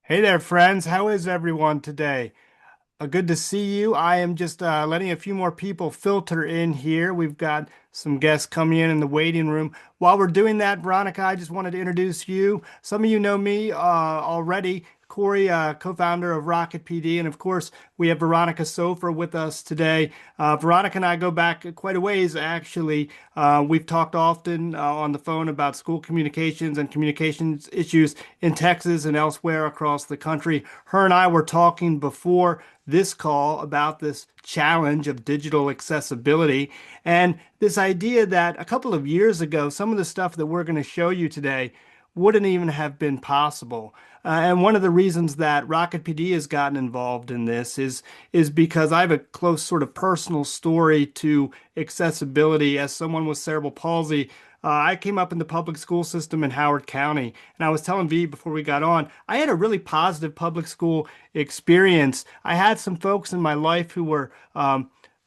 Hey there, friends. How is everyone today? Good to see you. I am just letting a few more people filter in here. We've got some guests coming in the waiting room. While we're doing that, Veronica, I just wanted to introduce you. Some of you know me already. Corey, co-founder of RocketPD, and of course, we have Veronica Sopher with us today. Veronica and I go back quite a ways, actually. We've talked often on the phone about school communications and communications issues in Texas and elsewhere across the country. Her and I were talking before this call about this challenge of digital accessibility and this idea that a couple of years ago, some of the stuff that we're going to show you today wouldn't even have been possible. And one of the reasons that Rocket PD has gotten involved in this is because I have a close sort of personal story to accessibility. As someone with cerebral palsy, I came up in the public school system in Howard County, and I was telling V before we got on, I had a really positive public school experience. I had some folks in my life who were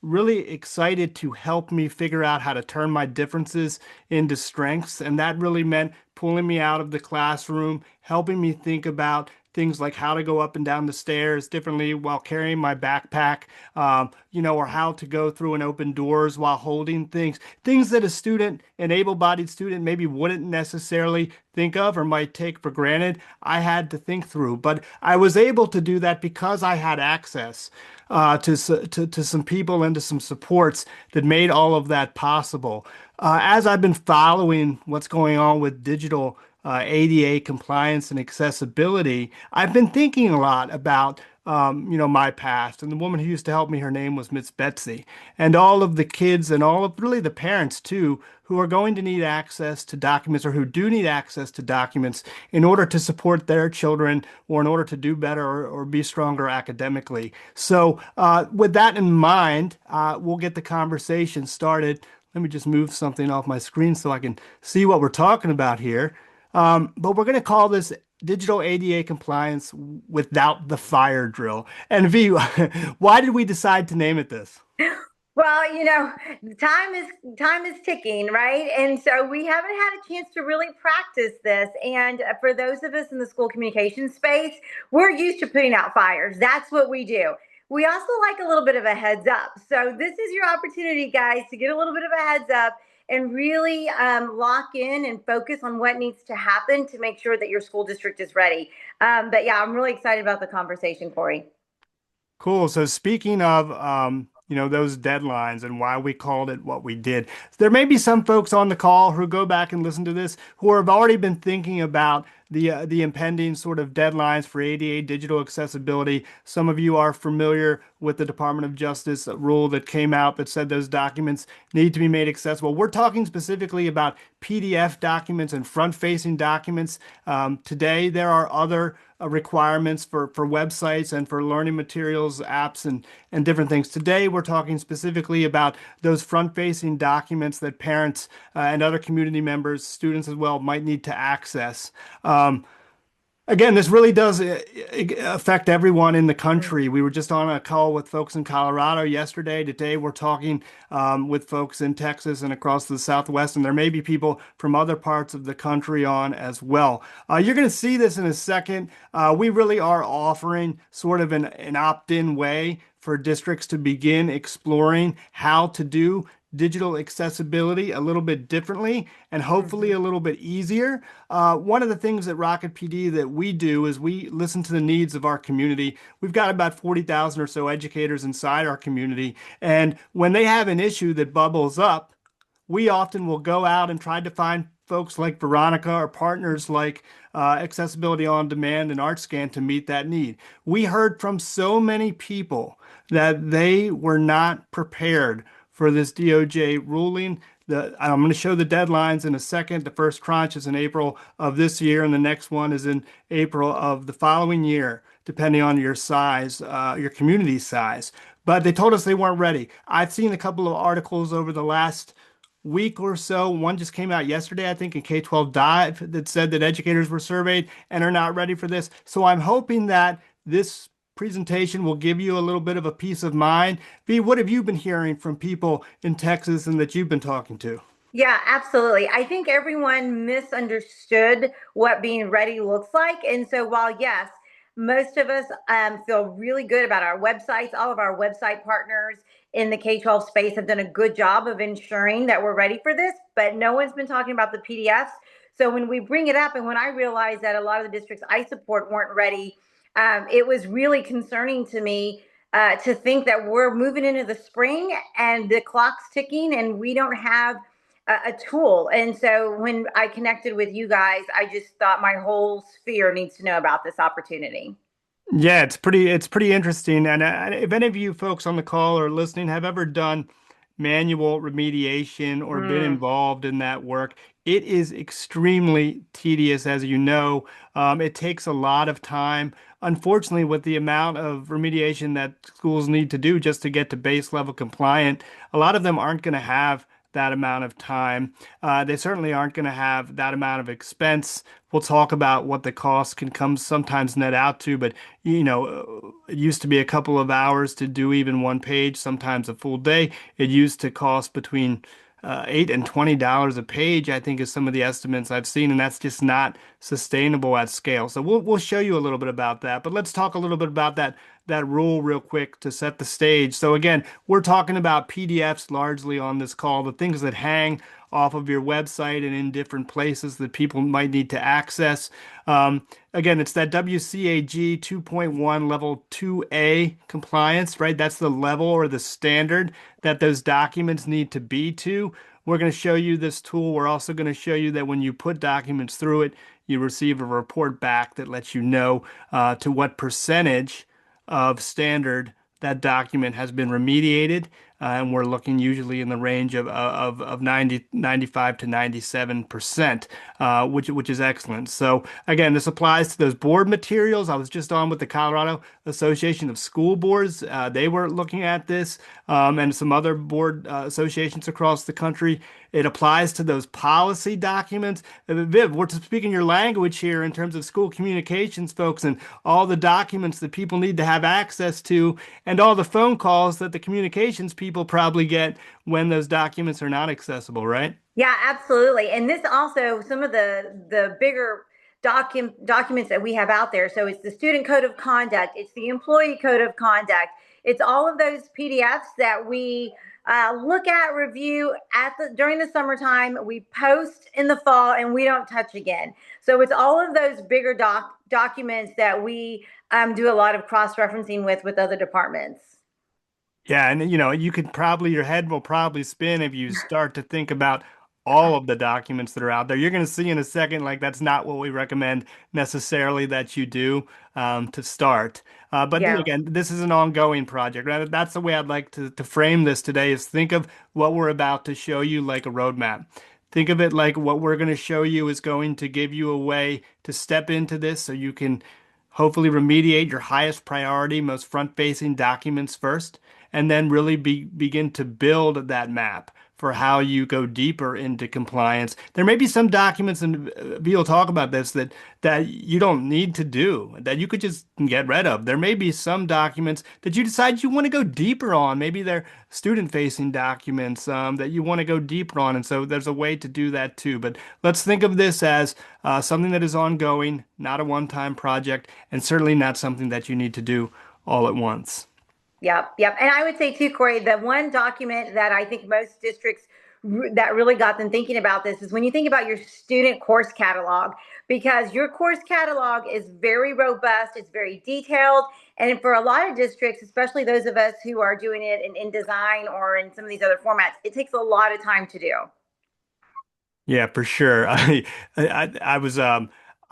really excited to help me figure out how to turn my differences into strengths. And that really meant pulling me out of the classroom, helping me think about things like how to go up and down the stairs differently while carrying my backpack, or how to go through and open doors while holding things that a student, an able-bodied student, maybe wouldn't necessarily think of or might take for granted. I had to think through, but I was able to do that because I had access to some people and to some supports that made all of that possible. As I've been following what's going on with digital ADA compliance and accessibility, I've been thinking a lot about my past. And the woman who used to help me, her name was Miss Betsy, and all of the kids and all of really the parents too, who are going to need access to documents or who do need access to documents in order to support their children or in order to do better or be stronger academically. So, with that in mind, we'll get the conversation started. Let me just move something off my screen so I can see what we're talking about here. But we're going to call this digital ADA compliance without the fire drill. And V, why did we decide to name it this? Well, time is ticking, right? And so we haven't had a chance to really practice this. And for those of us in the school communication space, we're used to putting out fires. That's what we do. We also like a little bit of a heads up. So this is your opportunity, guys, to get a little bit of a heads up and really lock in and focus on what needs to happen to make sure that your school district is ready. But yeah, I'm really excited about the conversation, Corey. Cool. So speaking of, those deadlines and why we called it what we did, there may be some folks on the call who go back and listen to this who have already been thinking about the impending sort of deadlines for ADA digital accessibility. Some of you are familiar with the Department of Justice rule that came out that said those documents need to be made accessible. We're talking specifically about PDF documents and front-facing documents. Today, there are other requirements for websites and for learning materials, apps, and different things. Today, we're talking specifically about those front-facing documents that parents and other community members, students as well, might need to access. Again, this really does affect everyone in the country. We were just on a call with folks in Colorado yesterday. Today, we're talking with folks in Texas and across the Southwest, and there may be people from other parts of the country on as well. You're going to see this in a second. We really are offering sort of an opt-in way for districts to begin exploring how to do digital accessibility a little bit differently and hopefully Mhm. a little bit easier. One of the things at Rocket PD that we do is we listen to the needs of our community. We've got about 40,000 or so educators inside our community. And when they have an issue that bubbles up, we often will go out and try to find folks like Veronica or partners like Accessibility on Demand and ArtScan to meet that need. We heard from so many people that they were not prepared for this DOJ ruling. I'm going to show the deadlines in a second. The first tranche is in April of this year, and the next one is in April of the following year, depending on your size, your community size. But they told us they weren't ready. I've seen a couple of articles over the last week or so. One just came out yesterday, I think, in K-12 Dive that said that educators were surveyed and are not ready for this. So I'm hoping that this presentation will give you a little bit of a peace of mind. V, what have you been hearing from people in Texas and that you've been talking to? Yeah, absolutely. I think everyone misunderstood what being ready looks like. And so, while yes, Most of us feel really good about our websites. All of our website partners in the K-12 space have done a good job of ensuring that we're ready for this, but no one's been talking about the PDFs. So when we bring it up, and when I realized that a lot of the districts I support weren't ready, it was really concerning to me to think that we're moving into the spring and the clock's ticking and we don't have a tool. And so when I connected with you guys, I just thought my whole sphere needs to know about this opportunity. Yeah, it's pretty interesting. And if any of you folks on the call or listening have ever done manual remediation or been Mm. involved in that work, it is extremely tedious, as you know. It takes a lot of time. Unfortunately, with the amount of remediation that schools need to do just to get to base level compliant, a lot of them aren't going to have that amount of time. They certainly aren't going to have that amount of expense. We'll talk about what the cost can come sometimes net out to, but it used to be a couple of hours to do even one page, sometimes a full day. It used to cost between $8 and $20 a page, I think, is some of the estimates I've seen, and that's just not sustainable at scale. So we'll show you a little bit about that, but let's talk a little bit about that rule real quick to set the stage. So again, we're talking about PDFs largely on this call, the things that hang off of your website and in different places that people might need to access. Again, it's that WCAG 2.1 level 2A compliance, right? That's the level or the standard that those documents need to be to. We're going to show you this tool. We're also going to show you that when you put documents through it, you receive a report back that lets you know to what percentage of standard that document has been remediated. And we're looking usually in the range of 95 to 97%, which is excellent. So again, this applies to those board materials. I was just on with the Colorado Association of School Boards. They were looking at this, and some other board associations across the country. It applies to those policy documents. Viv, we're speaking your language here in terms of school communications, folks, and all the documents that people need to have access to, and all the phone calls that the communications people probably get when those documents are not accessible, right? Yeah, absolutely. And this also some of the bigger documents that we have out there. So it's the student code of conduct, it's the employee code of conduct, it's all of those PDFs that we look at, review at the during the summertime, we post in the fall, and we don't touch again. So it's all of those bigger documents that we do a lot of cross referencing with other departments. Yeah, and you could probably, your head will probably spin if you start to think about all of the documents that are out there. You're going to see in a second, like that's not what we recommend necessarily that you do to start. But Yeah. again, this is an ongoing project, right? That's the way I'd like to frame this today is think of what we're about to show you like a roadmap. Think of it like what we're going to show you is going to give you a way to step into this so you can hopefully remediate your highest priority, most front-facing documents first, and then really begin to build that map for how you go deeper into compliance. There may be some documents, and we'll talk about this, that you don't need to do, that you could just get rid of. There may be some documents that you decide you want to go deeper on. Maybe they're student-facing documents that you want to go deeper on, and so there's a way to do that too. But let's think of this as something that is ongoing, not a one-time project, and certainly not something that you need to do all at once. Yep, yep. And I would say too, Corey, the one document that I think most districts that really got them thinking about this is when you think about your student course catalog, because your course catalog is very robust, it's very detailed. And for a lot of districts, especially those of us who are doing it in design or in some of these other formats, it takes a lot of time to do. Yeah, for sure.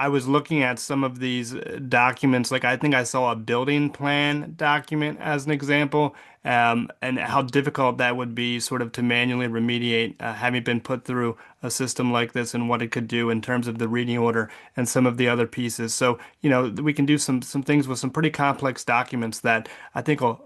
I was looking at some of these documents. Like I think I saw a building plan document as an example, and how difficult that would be sort of to manually remediate, having been put through a system like this and what it could do in terms of the reading order and some of the other pieces. So, we can do some things with some pretty complex documents that I think will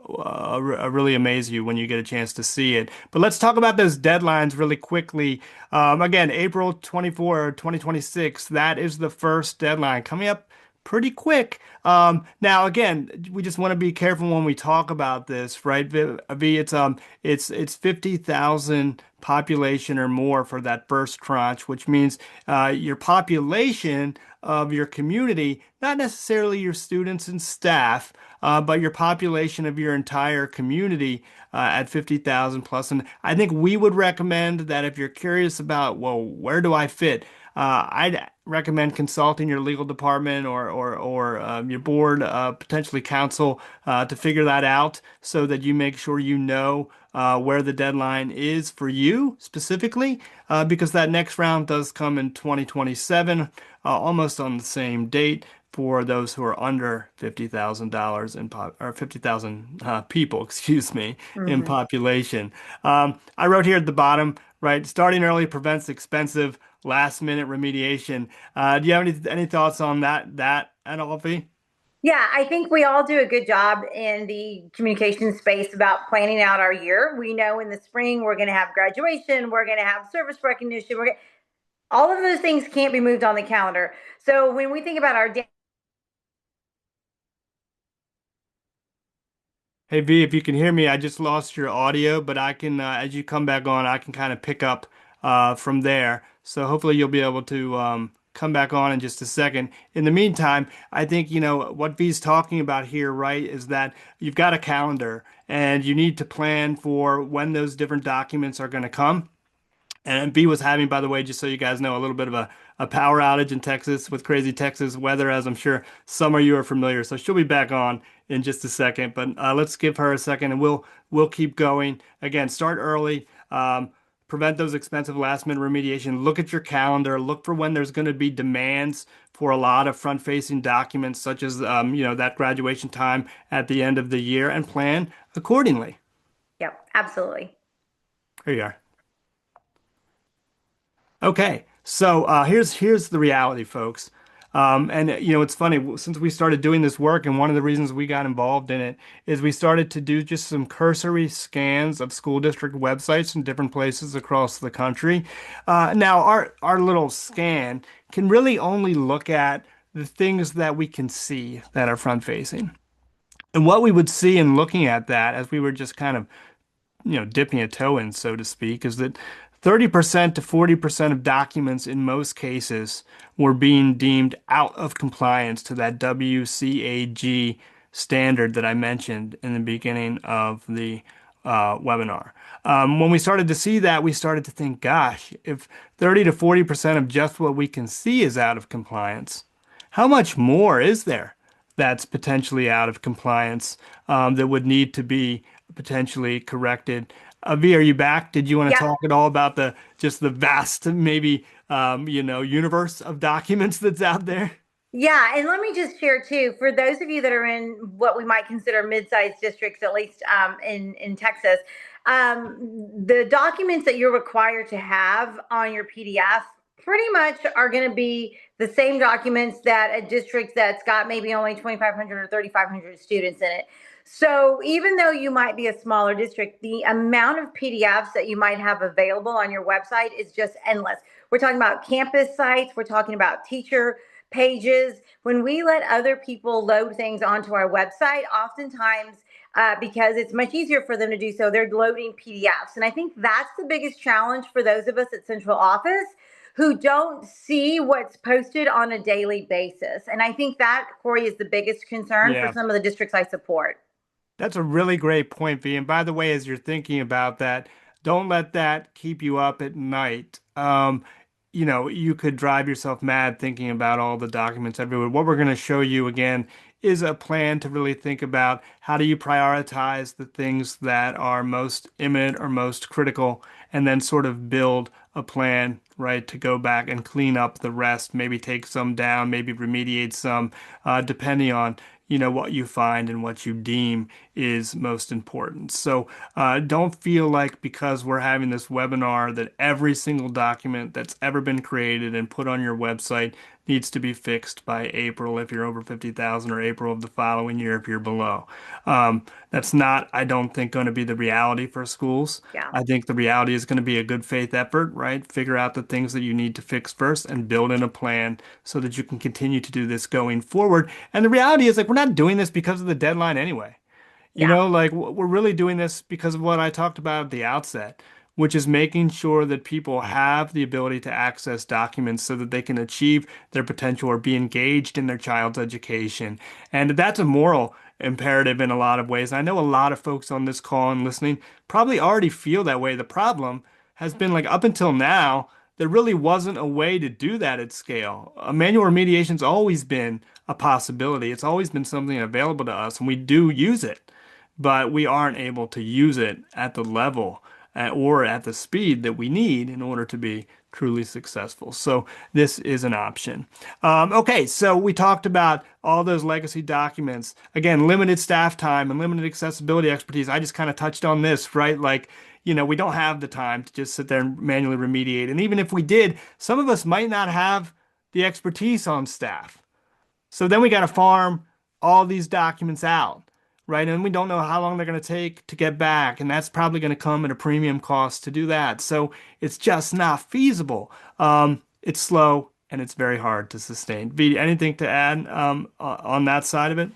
really amaze you when you get a chance to see it. But let's talk about those deadlines really quickly. Again, April 24, 2026, that is the first deadline coming up pretty quick. Now again, we just want to be careful when we talk about this, right? It's 50,000 population or more for that first tranche, which means your population of your community, not necessarily your students and staff, but your population of your entire community at 50,000 plus. And I think we would recommend that if you're curious about, well, where do I fit? I'd recommend consulting your legal department or your board, potentially counsel, to figure that out so that you make sure you know where the deadline is for you specifically, because that next round does come in 2027, almost on the same date for those who are under $50,000 in pop or 50,000 people, excuse me, in Mhm. population. I wrote here at the bottom, right? Starting early prevents expensive last minute remediation. Do you have any thoughts on that at all, V? Yeah, I think we all do a good job in the communication space about planning out our year. We know in the spring we're going to have graduation, we're going to have service recognition, all of those things can't be moved on the calendar. So when we think about our day, Hey V, if you can hear me, I just lost your audio, but I can, as you come back on, I can kind of pick up from there. So hopefully you'll be able to come back on in just a second. In the meantime, I think, what V's talking about here, right, is that you've got a calendar and you need to plan for when those different documents are going to come. And B was having, by the way, just so you guys know, a little bit of a power outage in Texas with crazy Texas weather, as I'm sure some of you are familiar. So she'll be back on in just a second. But let's give her a second, and we'll keep going. Again, start early. Prevent those expensive last minute remediation. Look at your calendar. Look for when there's going to be demands for a lot of front-facing documents, such as that graduation time at the end of the year, and plan accordingly. yep, absolutely. Here you are. Okay, so here's the reality, folks. And it's funny since we started doing this work, and one of the reasons we got involved in it is we started to do just some cursory scans of school district websites in different places across the country. Now, our little scan can really only look at the things that we can see that are front facing. And what we would see in looking at that, as we were just kind of dipping a toe in, so to speak, is that 30% to 40% of documents in most cases were being deemed out of compliance to that WCAG standard that I mentioned in the beginning of the webinar. When we started to see that, we started to think, gosh, if 30 to 40% of just what we can see is out of compliance, how much more is there that's potentially out of compliance that would need to be potentially corrected? V, are you back? Did you want to Yep. talk at all about the just the vast maybe universe of documents that's out there? Yeah, and let me just share too, for those of you that are in what we might consider mid-sized districts, at least in Texas, the documents that you're required to have on your PDF pretty much are going to be the same documents that a district that's got maybe only 2,500 or 3,500 students in it. So even though you might be a smaller district, the amount of PDFs that you might have available on your website is just endless. We're talking about campus sites, we're talking about teacher pages. When we let other people load things onto our website, oftentimes, because it's much easier for them to do so, they're loading PDFs. And I think that's the biggest challenge for those of us at central office who don't see what's posted on a daily basis. And I think that, Corey, is the biggest concern for Yeah. some of the districts I support. That's a really great point, V. And by the way, as you're thinking about that, don't let that keep you up at night. You could drive yourself mad thinking about all the documents everywhere. What we're going to show you again is a plan to really think about how do you prioritize the things that are most imminent or most critical, and then sort of build a plan, right, to go back and clean up the rest, maybe take some down, maybe remediate some, depending on what you find and what you deem is most important. So don't feel like because we're having this webinar that every single document that's ever been created and put on your website needs to be fixed by April if you're over 50,000 or April of the following year if you're below. That's not, I don't think, going to be the reality for schools. Yeah. I think the reality is going to be a good faith effort, right? Figure out the things that you need to fix first and build in a plan so that you can continue to do this going forward. And the reality is, like, we're not doing this because of the deadline anyway. Yeah. Like we're really doing this because of what I talked about at the outset, which is making sure that people have the ability to access documents so that they can achieve their potential or be engaged in their child's education. And that's a moral imperative in a lot of ways. I know a lot of folks on this call and listening probably already feel that way. The problem has been like up until now, there really wasn't a way to do that at scale. Manual remediation's always been a possibility. It's always been something available to us, and we do use it, but we aren't able to use it at the level or at the speed that we need in order to be truly successful. So this is an option. Okay, so we talked about all those legacy documents. Again, limited staff time and limited accessibility expertise. I just kind of touched on this, right? Like, we don't have the time to just sit there and manually remediate. And even if we did, some of us might not have the expertise on staff. So then we got to farm all these documents out, right? And we don't know how long they're going to take to get back. And that's probably going to come at a premium cost to do that. So it's just not feasible. It's slow and it's very hard to sustain. V, anything to add on that side of it?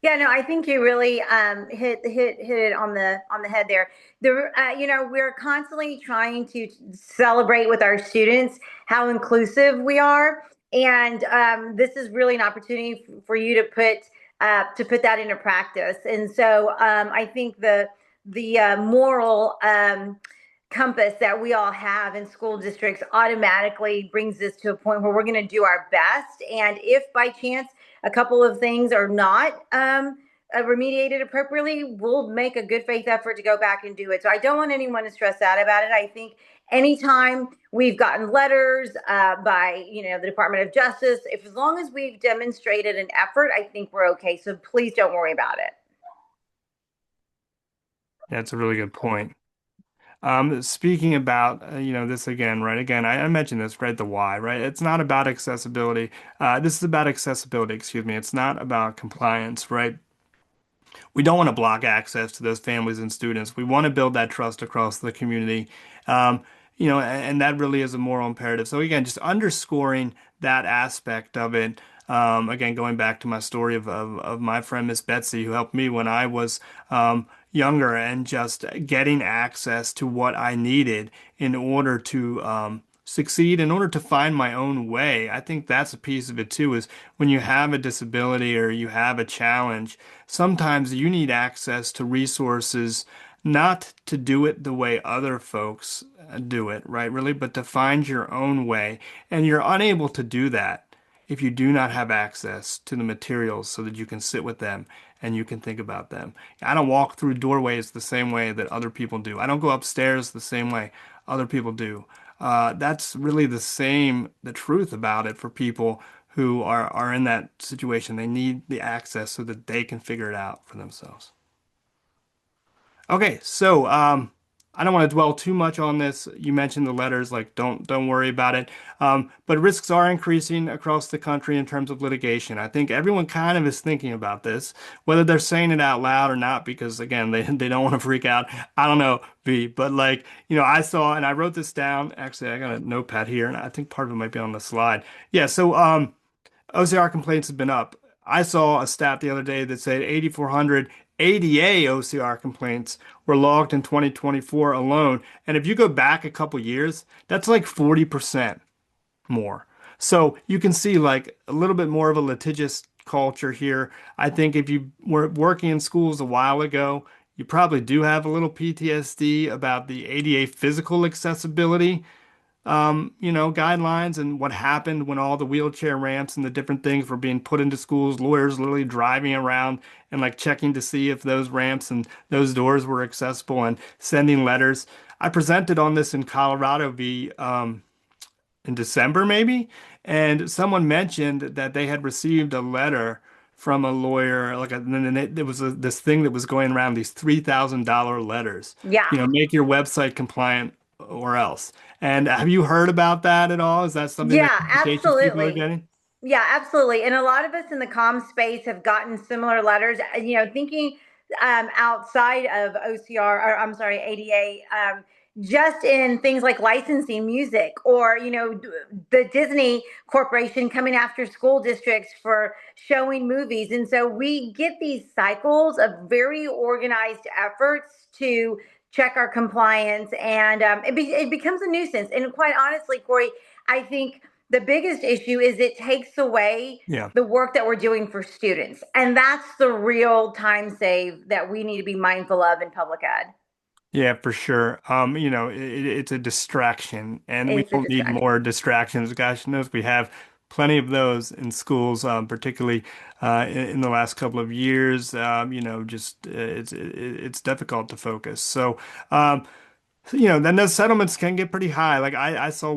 Yeah, no, I think you really hit it on the head there. We're constantly trying to celebrate with our students how inclusive we are, and this is really an opportunity for you to put that into practice. And so I think the moral compass that we all have in school districts automatically brings us to a point where we're going to do our best. And if by chance a couple of things are not remediated appropriately, we'll make a good faith effort to go back and do it. So I don't want anyone to stress out about it. I think anytime we've gotten letters by the Department of Justice, if as long as we've demonstrated an effort, I think we're okay. So please don't worry about it. That's a really good point. Speaking about, this again, right? Again, I mentioned this, right? The why, right? It's not about accessibility. This is about accessibility, excuse me. It's not about compliance, right? We don't want to block access to those families and students. We want to build that trust across the community. And that really is a moral imperative. So again, just underscoring that aspect of it. Again, going back to my story of my friend Miss Betsy, who helped me when I was younger, and just getting access to what I needed in order to succeed, in order to find my own way. I think that's a piece of it too, is when you have a disability or you have a challenge, sometimes you need access to resources, not to do it the way other folks do it, right? Really, but to find your own way. And you're unable to do that if you do not have access to the materials so that you can sit with them and you can think about them. I don't walk through doorways the same way that other people do. I don't go upstairs the same way other people do. That's really the truth about it for people who are in that situation. They need the access so that they can figure it out for themselves. Okay, so I don't want to dwell too much on this. You mentioned the letters, like don't worry about it. But risks are increasing across the country in terms of litigation. I think everyone kind of is thinking about this, whether they're saying it out loud or not, because again, they don't want to freak out. I don't know, V, but like, I saw, and I wrote this down. Actually, I got a notepad here, and I think part of it might be on the slide. Yeah, so OCR complaints have been up. I saw a stat the other day that said 8,400 ADA OCR complaints were logged in 2024 alone. And if you go back a couple years, that's like 40% more. So you can see like a little bit more of a litigious culture here. I think if you were working in schools a while ago, you probably do have a little PTSD about the ADA physical accessibility guidelines and what happened when all the wheelchair ramps and the different things were being put into schools, lawyers literally driving around and like checking to see if those ramps and those doors were accessible and sending letters. I presented on this in Colorado in December maybe, and someone mentioned that they had received a letter from a lawyer, and then there was this thing that was going around, these $3,000 letters. Yeah. Make your website compliant or else. And have you heard about that at all? Is that something that Yeah, communications people are absolutely. getting? Yeah, absolutely. And a lot of us in the comm space have gotten similar letters, thinking outside of OCR, or I'm sorry, ADA, just in things like licensing music or, the Disney Corporation coming after school districts for showing movies. And so we get these cycles of very organized efforts to check our compliance, and it becomes a nuisance. And quite honestly, Corey, I think the biggest issue is it takes away Yeah. the work that we're doing for students. And that's the real time save that we need to be mindful of in public ed. Yeah, for sure. It's a distraction, and we It's a don't need distraction. more distractions. Gosh knows we have plenty of those in schools, particularly in the last couple of years. Just it's difficult to focus. So, then those settlements can get pretty high. Like I saw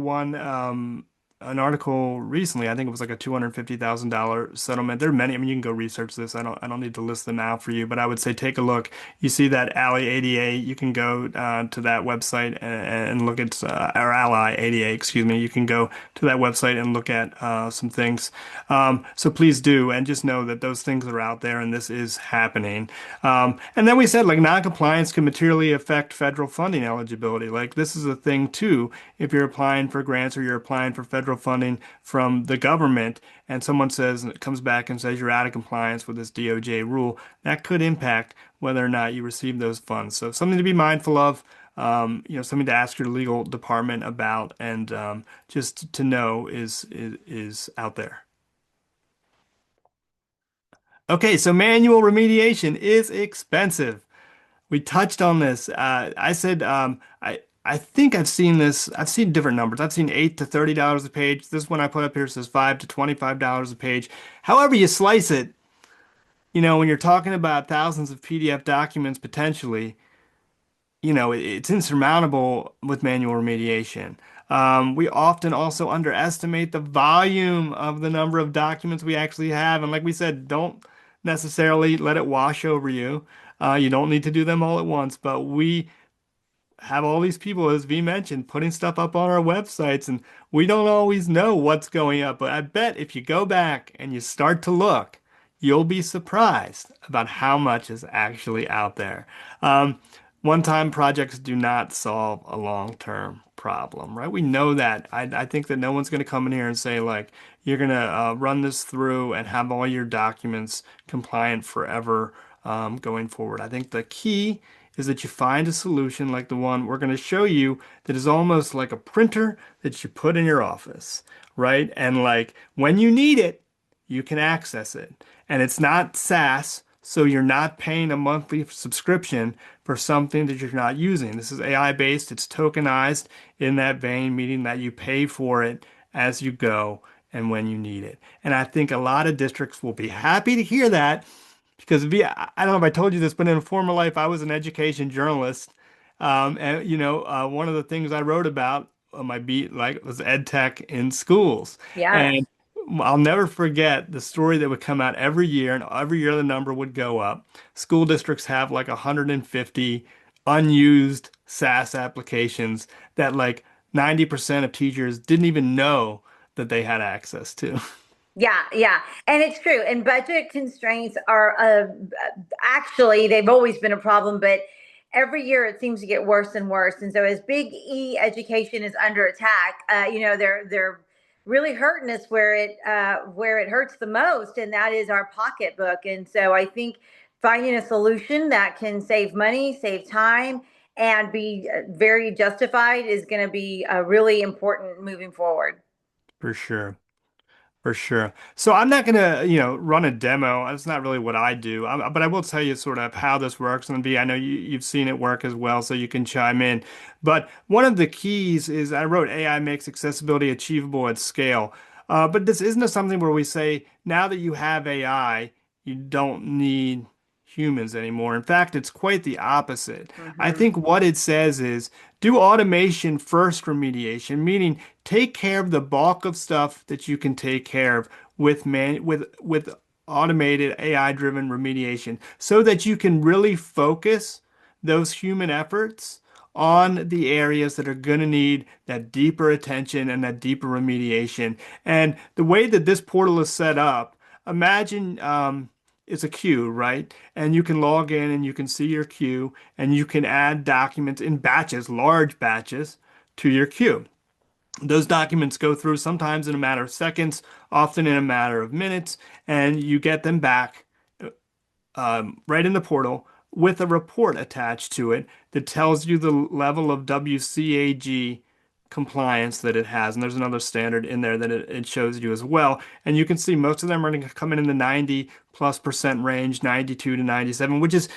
an article recently. I think it was like a $250,000 settlement. There are many. I mean, you can go research this. I don't need to list them out for you, but I would say take a look. You see that Ally ADA, you can go to that website and look at or Ally ADA, excuse me. You can go to that website and look at some things. So please do, and just know that those things are out there, and this is happening. And then we said like non-compliance can materially affect federal funding eligibility. Like this is a thing too. If you're applying for grants or you're applying for federal funding from the government, and someone says it comes back and says you're out of compliance with this DOJ rule, that could impact whether or not you receive those funds. So something to be mindful of. Something to ask your legal department about, and just to know is out there. Okay, so manual remediation is expensive. We touched on this. I said I think I've seen this. I've seen different numbers. I've seen $8 to $30 a page. This one I put up here says $5 to $25 a page. However you slice it, when you're talking about thousands of PDF documents potentially, it's insurmountable with manual remediation. We often also underestimate the volume of the number of documents we actually have. And like we said, don't necessarily let it wash over you. You don't need to do them all at once, but we have all these people, as V mentioned, putting stuff up on our websites, and we don't always know what's going up. But I bet if you go back and you start to look, you'll be surprised about how much is actually out there. One-time projects do not solve a long-term problem, right? We know that. I think that no one's going to come in here and say, like, you're going to run this through and have all your documents compliant forever going forward. I think the key is that you find a solution like the one we're going to show you that is almost like a printer that you put in your office, right? And like when you need it, you can access it. And it's not SaaS, so you're not paying a monthly subscription for something that you're not using. This is AI based, it's tokenized in that vein, meaning that you pay for it as you go and when you need it. And I think a lot of districts will be happy to hear that because I don't know if I told you this, but in a former life, I was an education journalist. And one of the things I wrote about on my beat like was ed tech in schools. Yes. And I'll never forget the story that would come out every year, and every year the number would go up. School districts have like 150 unused SaaS applications that like 90% of teachers didn't even know that they had access to. Yeah, yeah. And it's true. And budget constraints are actually, they've always been a problem, but every year it seems to get worse and worse. And so as big E education is under attack, they're really hurting us where it hurts the most, and that is our pocketbook. And so I think finding a solution that can save money, save time, and be very justified is going to be really important moving forward. For sure. For sure. So I'm not gonna, run a demo. That's not really what I do. But I will tell you sort of how this works. And B, I know you've seen it work as well, so you can chime in. But one of the keys is I wrote AI makes accessibility achievable at scale. But this isn't something where we say now that you have AI, you don't need humans anymore. In fact, it's quite the opposite. I Hmm. think what it says is do automation first remediation, meaning take care of the bulk of stuff that you can take care of with automated AI-driven remediation so that you can really focus those human efforts on the areas that are going to need that deeper attention and that deeper remediation. And the way that this portal is set up, imagine it's a queue, right? And you can log in and you can see your queue and you can add documents in batches, large batches, to your queue. Those documents go through sometimes in a matter of seconds, often in a matter of minutes, and you get them back right in the portal with a report attached to it that tells you the level of WCAG compliance that it has. And there's another standard in there that it shows you as well. And you can see most of them are going to come in the 90+% range, 92 to 97, which is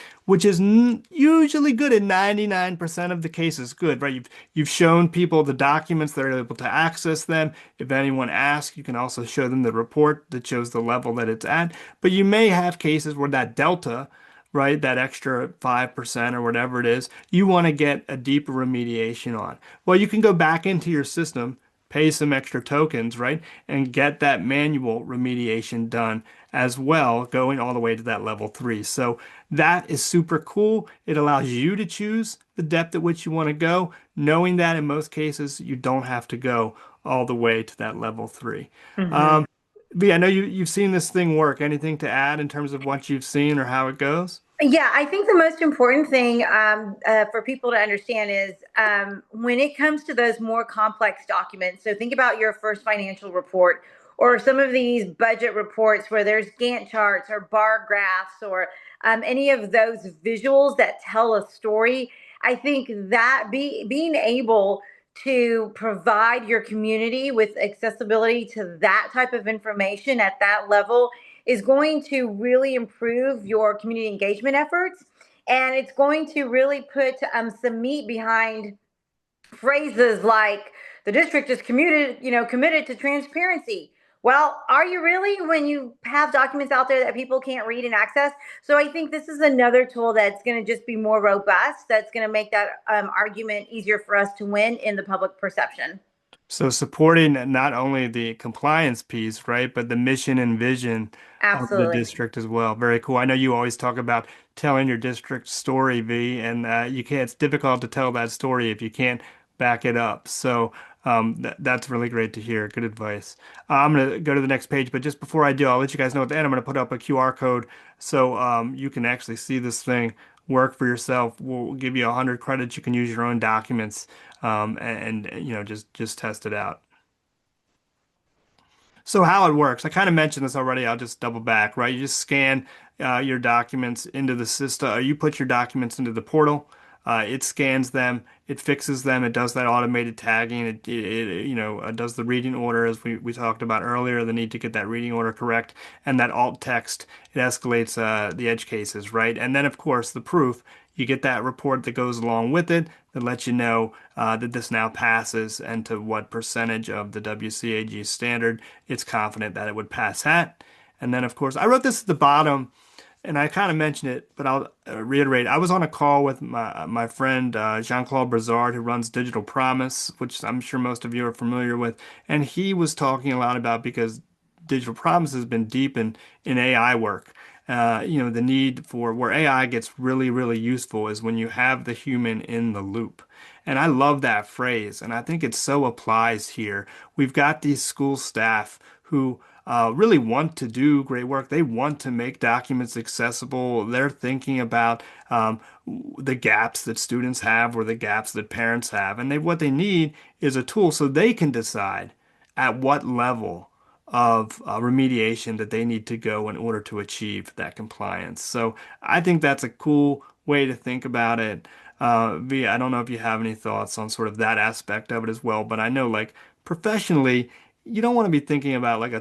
usually good in 99% of the cases. Good, right? You've shown people the documents, they're able to access them. If anyone asks, you can also show them the report that shows the level that it's at. But you may have cases where that delta, right, that extra 5% or whatever it is, you want to get a deeper remediation on. Well, you can go back into your system, pay some extra tokens, right, and get that manual remediation done as well, going all the way to that level 3. So that is super cool. It allows you to choose the depth at which you want to go, knowing that in most cases you don't have to go all the way to that level 3. Mhm. But yeah, I know you've seen this thing work. Anything to add in terms of what you've seen or how it goes? Yeah, I think the most important thing for people to understand is when it comes to those more complex documents. So think about your first financial report or some of these budget reports where there's Gantt charts or bar graphs or any of those visuals that tell a story. I think that being able to provide your community with accessibility to that type of information at that level is going to really improve your community engagement efforts. And it's going to really put some meat behind phrases like the district is committed to transparency. Well, are you really when you have documents out there that people can't read and access? So I think this is another tool that's going to just be more robust, that's going to make that argument easier for us to win in the public perception. So supporting not only the compliance piece, right, but the mission and vision of the Absolutely. district as well. Very cool. I know you always talk about telling your district story, V, and you can't. It's difficult to tell that story if you can't back it up. So that's really great to hear. Good advice. I'm gonna go to the next page, but just before I do, I'll let you guys know at the end. I'm gonna put up a QR code so you can actually see this thing work for yourself. We'll give you 100 credits. You can use your own documents and just test it out. So how it works, I kind of mentioned this already. I'll just double back, right? You just scan your documents into the system, or you put your documents into the portal. It scans them, it fixes them, it does that automated tagging. It does the reading order as we talked about earlier, the need to get that reading order correct, and that alt text. It escalates the edge cases, right? And then of course the proof. You get that report that goes along with it that lets you know that this now passes and to what percentage of the WCAG standard it's confident that it would pass at. And then, of course, I wrote this at the bottom and I kind of mentioned it, but I'll reiterate. I was on a call with my friend Jean-Claude Brazard, who runs Digital Promise, which I'm sure most of you are familiar with. And he was talking a lot about because Digital Promise has been deep in AI work. The need for where AI gets really, really useful is when you have the human in the loop. And I love that phrase, and I think it so applies here. We've got these school staff who really want to do great work. They want to make documents accessible. They're thinking about the gaps that students have or the gaps that parents have. And what they need is a tool so they can decide at what level of remediation that they need to go in order to achieve that compliance. So I think that's a cool way to think about it. V, I don't know if you have any thoughts on sort of that aspect of it as well, but I know like professionally, you don't want to be thinking about like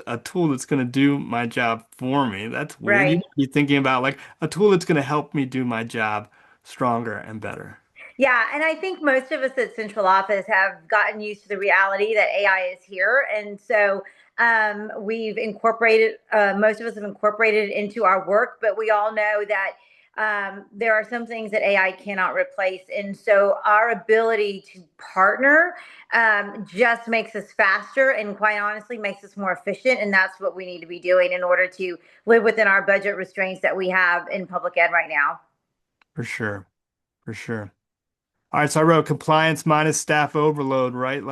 a tool that's going to do my job for me. That's weird. You Right. want to be thinking about like a tool that's going to help me do my job stronger and better. Yeah, and I think most of us at central office have gotten used to the reality that AI is here, and so we've incorporated. Most of us have incorporated it into our work, but we all know that. there are some things that AI cannot replace. And so our ability to partner just makes us faster and, quite honestly, makes us more efficient. And that's what we need to be doing in order to live within our budget restraints that we have in public ed right now. For sure. For sure. All right, so I wrote compliance minus staff overload, right?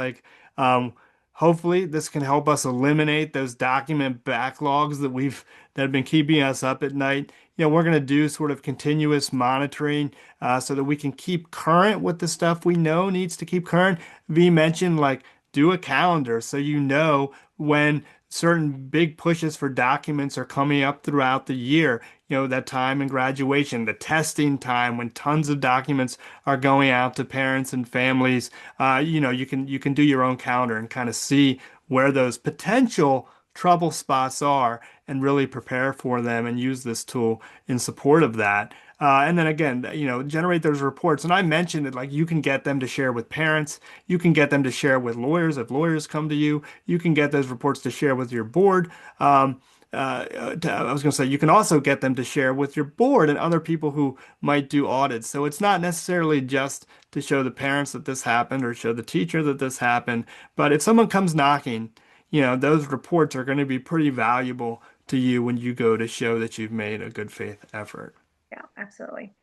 Um, hopefully this can help us eliminate those document backlogs that have been keeping us up at night. We're going to do sort of continuous monitoring so that we can keep current with the stuff we know needs to keep current. V mentioned like do a calendar so you know when certain big pushes for documents are coming up throughout the year. That time in graduation, the testing time when tons of documents are going out to parents and families. You can do your own calendar and kind of see where those potential trouble spots are and really prepare for them and use this tool in support of that. And then again, generate those reports. And I mentioned that like you can get them to share with parents, you can get them to share with lawyers if lawyers come to you, you can get those reports to share with your board. I was going to say you can also get them to share with your board and other people who might do audits. So it's not necessarily just to show the parents that this happened or show the teacher that this happened, but if someone comes knocking, those reports are going to be pretty valuable to you when you go to show that you've made a good faith effort. Yeah, absolutely.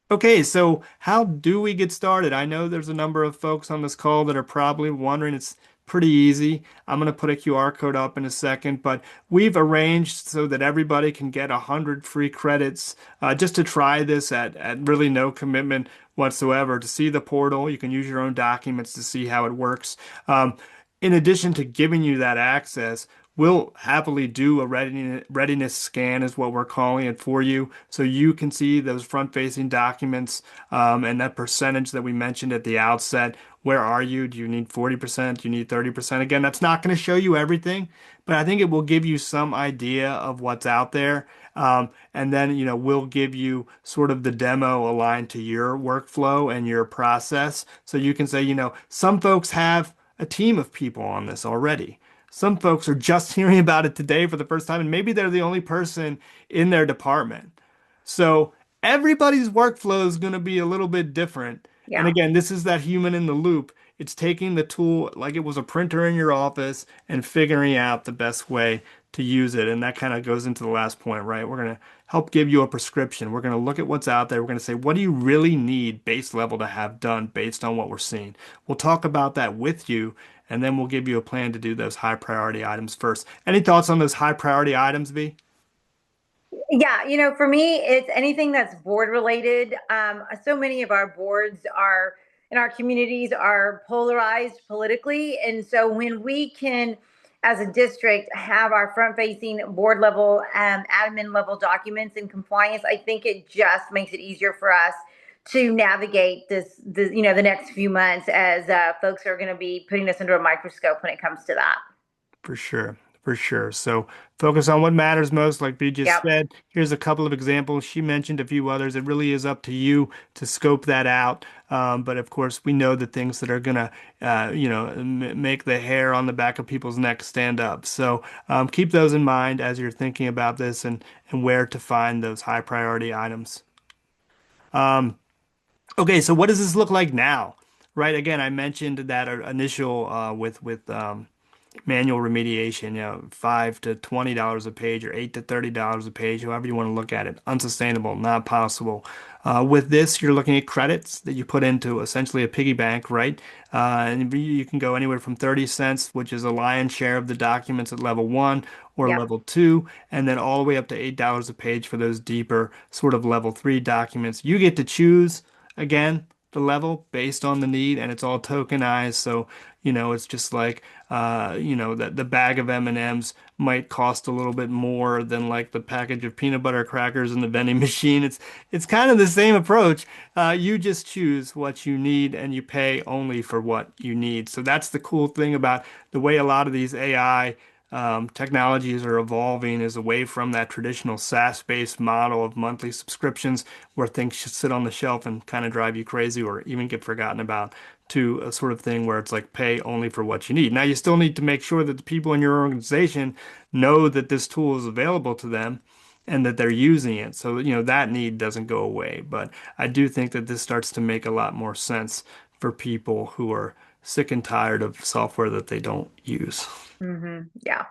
Okay, so how do we get started? I know there's a number of folks on this call that are probably wondering. It's pretty easy. I'm going to put a QR code up in a second, but we've arranged so that everybody can get 100 free credits just to try this at really no commitment whatsoever. To see the portal, you can use your own documents to see how it works. In addition to giving you that access, we'll happily do a readiness scan, is what we're calling it for you. So you can see those front-facing documents and that percentage that we mentioned at the outset. Where are you? Do you need 40%? Do you need 30%? Again, that's not going to show you everything, but I think it will give you some idea of what's out there. And then, we'll give you sort of the demo aligned to your workflow and your process. So you can say, some folks have a team of people on this already. Some folks are just hearing about it today for the first time, and maybe they're the only person in their department. So everybody's workflow is going to be a little bit different. And Yeah. again, this is that human in the loop. It's taking the tool like it was a printer in your office and figuring out the best way to use it. And that kind of goes into the last point, right? We're going to help give you a prescription. We're going to look at what's out there. We're going to say, what do you really need base level to have done based on what we're seeing? We'll talk about that with you, and then we'll give you a plan to do those high priority items first. Any thoughts on those high priority items, V? Yeah, for me, it's anything that's board related. So many of our boards are in our communities are polarized politically. And so when we can, as a district, have our front facing board level, admin level documents in compliance, I think it just makes it easier for us to navigate the next few months as folks are going to be putting us under a microscope when it comes to that. For sure. For sure. So focus on what matters most, like B just Yep. said. Here's a couple of examples. She mentioned a few others. It really is up to you to scope that out. But of course, we know the things that are gonna, make the hair on the back of people's necks stand up. So keep those in mind as you're thinking about this and where to find those high priority items. Okay, so what does this look like now? Right. Again, I mentioned that initial with manual remediation, $5 to $20 a page or $8 to $30 a page, however you want to look at it. Unsustainable, not possible. With this, you're looking at credits that you put into essentially a piggy bank, right? And you can go anywhere from 30 cents, which is a lion's share of the documents at level one or Yep. level two, and then all the way up to $8 a page for those deeper sort of level three documents. You get to choose again the level based on the need, and it's all tokenized. So it's just like that the bag of M&Ms might cost a little bit more than like the package of peanut butter crackers in the vending machine. It's kind of the same approach. You just choose what you need and you pay only for what you need. So that's the cool thing about the way a lot of these AI technologies are evolving is away from that traditional SaaS-based model of monthly subscriptions where things should sit on the shelf and kind of drive you crazy or even get forgotten about to a sort of thing where it's like pay only for what you need. Now, you still need to make sure that the people in your organization know that this tool is available to them. and that they're using it. So, that need doesn't go away. But I do think that this starts to make a lot more sense for people who are sick and tired of software that they don't use. Yeah.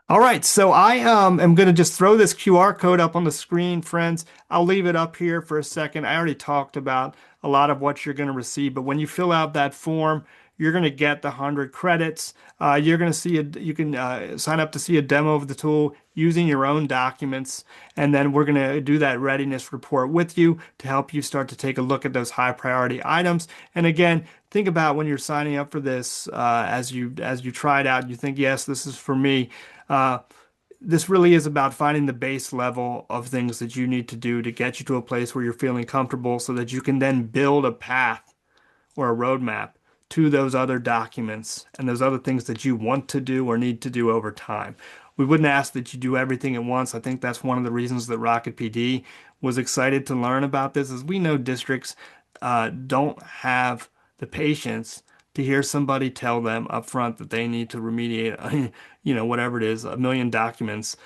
All right, so I am going to just throw this QR code up on the screen, friends. I'll leave it up here for a second. I already talked about a lot of what you're going to receive, but when you fill out that form, you're going to get the 100 credits. You're going to see you can sign up to see a demo of the tool using your own documents, and then we're going to do that readiness report with you to help you start to take a look at those high priority items. And again, think about when you're signing up for this, as you try it out, you think, yes, this is for me. Uh, this really is about finding the base level of things that you need to do to get you to a place where you're feeling comfortable so that you can then build a path or a roadmap to those other documents and those other things that you want to do or need to do over time. We wouldn't ask that you do everything at once. I think that's one of the reasons that Rocket PD was excited to learn about this, is we know districts don't have the patience to hear somebody tell them up front that they need to remediate, whatever it is, a million documents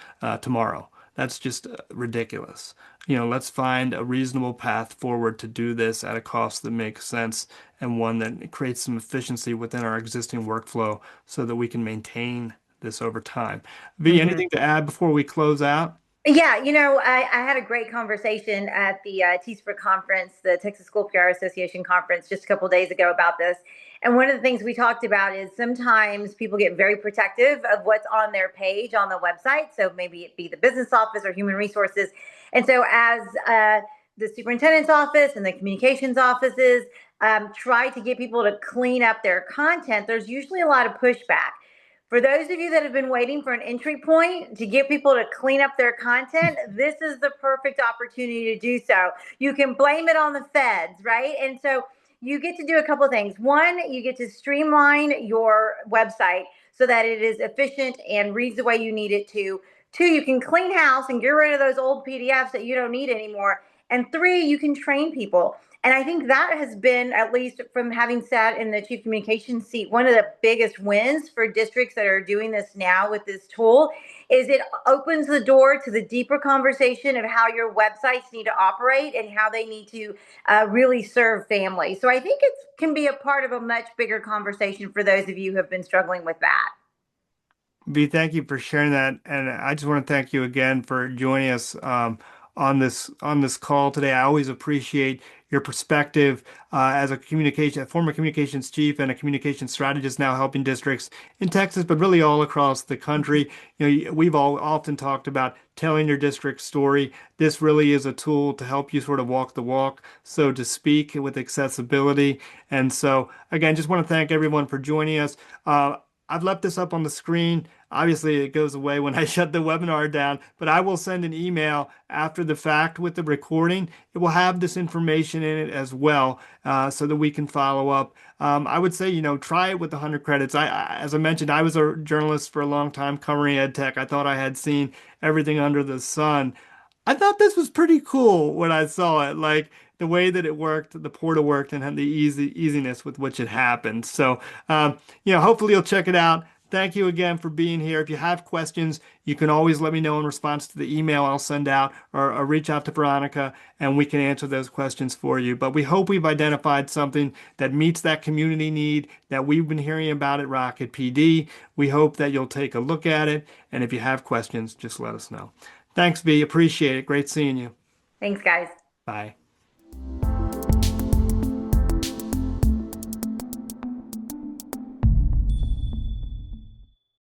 tomorrow. That's just ridiculous. Let's find a reasonable path forward to do this at a cost that makes sense and one that creates some efficiency within our existing workflow so that we can maintain this over time. V, hmm anything to add before we close out? Yeah, I had a great conversation at the TSPR conference, the Texas School PR Association conference, just a couple of days ago about this. And one of the things we talked about is sometimes people get very protective of what's on their page on the website. So maybe it be the business office or human resources. And so, as the superintendent's office and the communications offices try to get people to clean up their content, there's usually a lot of pushback. For those of you that have been waiting for an entry point to get people to clean up their content, this is the perfect opportunity to do so. You can blame it on the feds, right? And so you get to do a couple of things. One, you get to streamline your website so that it is efficient and reads the way you need it to. Two, you can clean house and get rid of those old PDFs that you don't need anymore. And three, you can train people. And I think that has been, at least from having sat in the chief communications seat, one of the biggest wins for districts that are doing this now with this tool is it opens the door to the deeper conversation of how your websites need to operate and how they need to really serve families. So I think it can be a part of a much bigger conversation for those of you who have been struggling with that. V, thank you for sharing that, and I just want to thank you again for joining us on this call today. I always appreciate your perspective as a former communications chief and a communications strategist now helping districts in Texas, but really all across the country. We've all often talked about telling your district story. This really is a tool to help you sort of walk the walk, so to speak, with accessibility. And so, again, just want to thank everyone for joining us. I've left this up on the screen. Obviously, it goes away when I shut the webinar down, but I will send an email after the fact with the recording. It will have this information in it as well, so that we can follow up. I would say, try it with the 100 credits. As I mentioned, I was a journalist for a long time covering ed tech. I thought I had seen everything under the sun. I thought this was pretty cool when I saw it, like the way that it worked, the portal worked, and had the easiness with which it happened. So, hopefully you'll check it out. Thank you again for being here. If you have questions, you can always let me know in response to the email I'll send out, or reach out to Veronica and we can answer those questions for you. But we hope we've identified something that meets that community need that we've been hearing about at Rocket PD. We hope that you'll take a look at it. And if you have questions, just let us know. Thanks, V. Appreciate it. Great seeing you. Thanks, guys. Bye.